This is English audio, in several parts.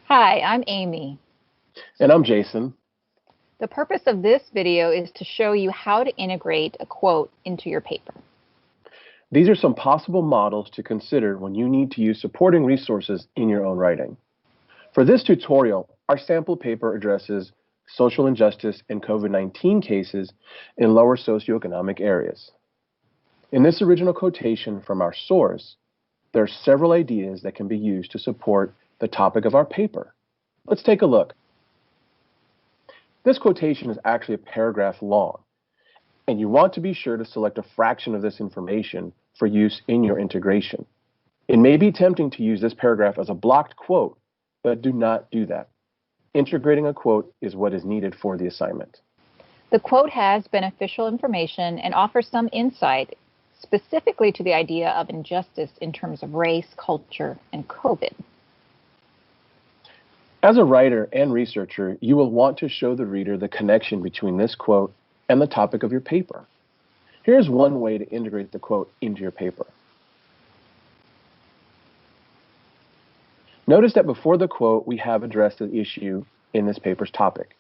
Hi, I'm Amy. And I'm Jason. The purpose of this video is to show you how to integrate a quote into your paper. These are some possible models to consider when you need to use supporting resources in your own writing. For this tutorial, our sample paper addresses social injustice and COVID-19 cases in lower socioeconomic areas. In this original quotation from our source, there are several ideas that can be used to support the topic of our paper. Let's take a look. This quotation is actually a paragraph long, and you want to be sure to select a fraction of this information for use in your integration. It may be tempting to use this paragraph as a blocked quote, but do not do that. Integrating a quote is what is needed for the assignment. The quote has beneficial information and offers some insight specifically to the idea of injustice in terms of race, culture, and COVID. As a writer and researcher, you will want to show the reader the connection between this quote and the topic of your paper. Here's one way to integrate the quote into your paper. Notice that before the quote, we have addressed the issue in this paper's topic.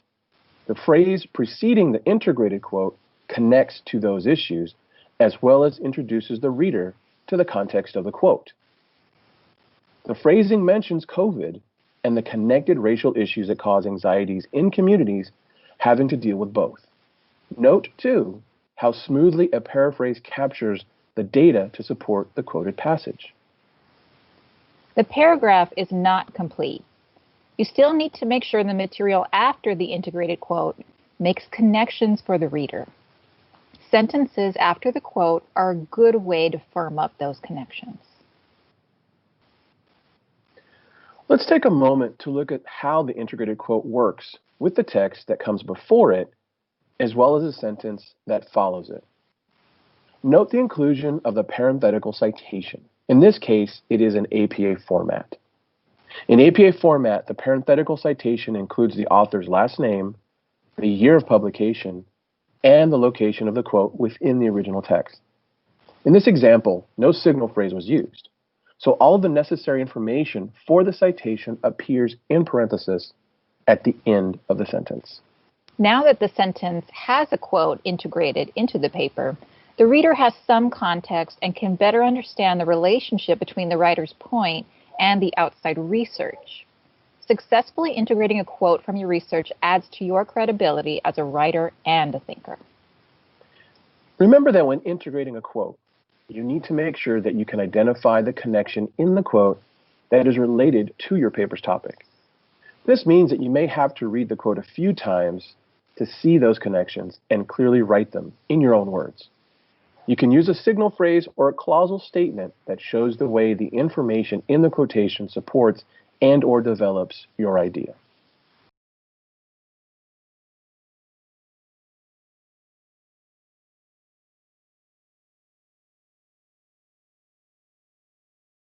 The phrase preceding the integrated quote connects to those issues, as well as introduces the reader to the context of the quote. The phrasing mentions COVID and the connected racial issues that cause anxieties in communities having to deal with both. Note, too, how smoothly a paraphrase captures the data to support the quoted passage. The paragraph is not complete. You still need to make sure the material after the integrated quote makes connections for the reader. Sentences after the quote are a good way to firm up those connections. Let's take a moment to look at how the integrated quote works with the text that comes before it, as well as the sentence that follows it. Note the inclusion of the parenthetical citation. In this case, it is an APA format. In APA format, the parenthetical citation includes the author's last name, the year of publication, and the location of the quote within the original text. In this example, no signal phrase was used, so all of the necessary information for the citation appears in parentheses at the end of the sentence. Now that the sentence has a quote integrated into the paper, the reader has some context and can better understand the relationship between the writer's point and the outside research. Successfully integrating a quote from your research adds to your credibility as a writer and a thinker. Remember that when integrating a quote, you need to make sure that you can identify the connection in the quote that is related to your paper's topic. This means that you may have to read the quote a few times to see those connections and clearly write them in your own words. You can use a signal phrase or a clausal statement that shows the way the information in the quotation supports and/or develops your idea.